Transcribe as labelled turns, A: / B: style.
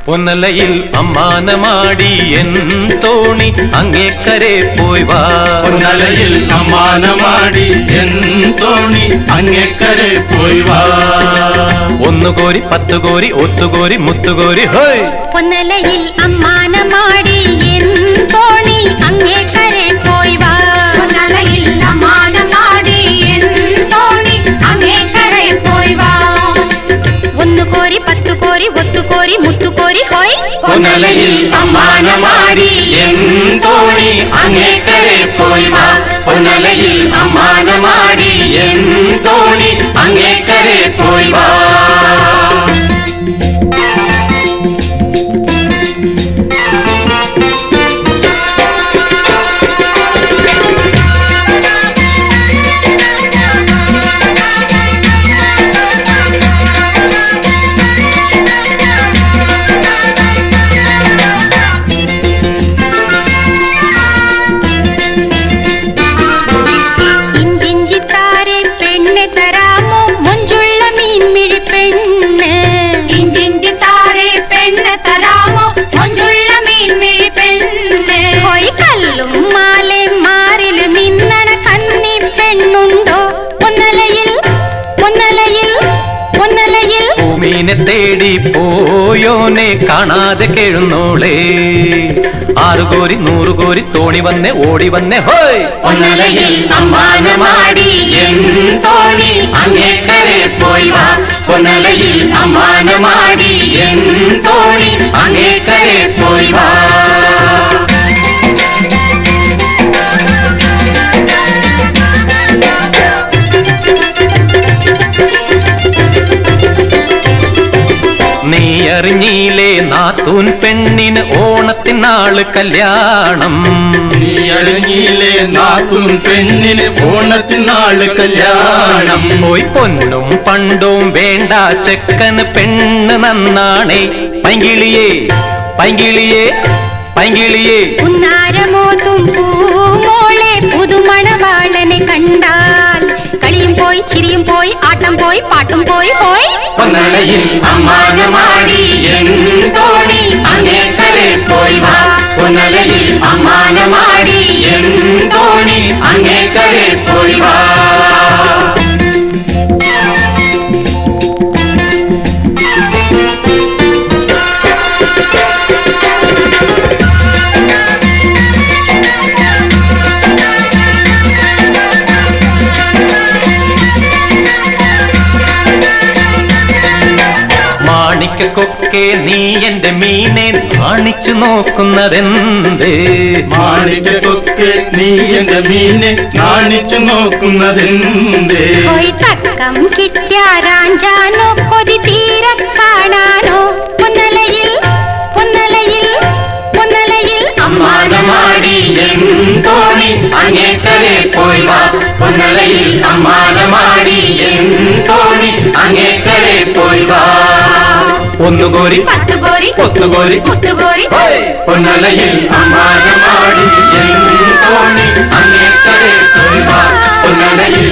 A: പൊന്നലയിൽ അമ്മാനമാടി N തോണി അങ്ങേക്കരെ പോയി വാ.
B: പൊന്നലയിൽ അമ്മാനമാടി എൻ തോണി അങ്ങേക്കരെ പോയി വാ.
A: ഒന്നുകോരി പത്തുകോരി ഒത്തുകോരി മുത്തുകോരി ഹോയ്.
C: പൊന്നലയിൽ അമ്മാനമാടി എൻ തോണി അങ്ങേക്കരെ പോയി വാ. പൊന്നലയിൽ അമ്മാനമാടി എൻ തോണി അങ്ങേക്കരെ പോയി വാ. ഒന്നുകോരി പത്തുകോരി ഒത്തുകോരി മുത്തുകോരി ഹോയ്.
B: പൊന്നലയിൽ അമ്മാനമാടി എൻ തോണി അങ്ങേക്കരെ പോയി വാ. പൊന്നലയിൽ അമ്മാനമാടി എൻ തോണി അങ്ങേക്കരെ പോയി വാ.
A: മീനെ തേടി പോയോനെ കാണാതെ കേഴുന്നോളേ. 6 കോരി 100 കോരി തോണി വന്നേ ഓടി വന്നേ ഹോയ്.
B: പൊന്നലയിൽ അമ്മാനമാടി എൻ തോണി അങ്ങേക്കരെ പോയി വാ. പൊന്നലയിൽ അമ്മാനമാടി എൻ തോണി അങ്ങേക്കരെ പോയി വാ.
A: നീ അറിഞ്ഞില്ലേ നാത്തൂൻ പെണ്ണിന് ഓണത്തിനാള് കല്യാണം.
B: നീ അറിഞ്ഞില്ലേ നാത്തൂൻ പെണ്ണിന് ഓണത്തിനാള് കല്യാണം.
A: പോയി പൊന്നും പണ്ടും വേണ്ട ചെക്കന് പെണ്ണ് നന്നാണേ. പൈങ്കിളിയേ പൈങ്കിളിയേ പൈങ്കിളിയേ
C: ഉന്നാരമോതും പൂമോളെ പുതുമണവാളനെ കണ്ടാൽ കളിയും പോയി ചിരിയും പോയി ആട്ടം പോയി പാട്ടും പോയി ഹോയ്.
B: പൊന്നലയിൽ അമ്മാനമാടി എൻ തോണി അങ്ങേക്കരെ പോയി വാ. പൊന്നലയിൽ അമ്മാനമാടി എൻ തോണി അങ്ങേക്കരെ പോയി വാ.
A: മാണിക്കൊക്കെ നീ എന്റെ മീനെ കാണിച്ചു നോക്കുന്നതെന്ത്?
B: മാണിക്കൊക്കെ നീ എന്റെ മീനെ കാണിച്ചു നോക്കുന്നതെന്ത്?
C: തക്കം കിട്ടിയാരാഞ്ചാനോ കൊതി തീരെ കാണാനോ. പൊന്നലയിൽ പൊന്നലയിൽ പൊന്നലയിൽ
B: അമ്മാനമാടി എൻ തോണി അങ്ങേക്കരെ പോയി വാ. പൊന്നലയിൽ അമ്മാനമാടി എൻ തോണി അങ്ങേക്കരെ പോയി വാ.
A: ഒന്നുകോരി
C: പത്തുകോരി
A: ഒത്തുകോരി
C: മുത്തുകോരി
B: പൊന്നലയിൽ അമ്മാനമാടി എൻ തോണി അങ്ങേക്കരെ പോയി വാ. പൊന്നലയിൽ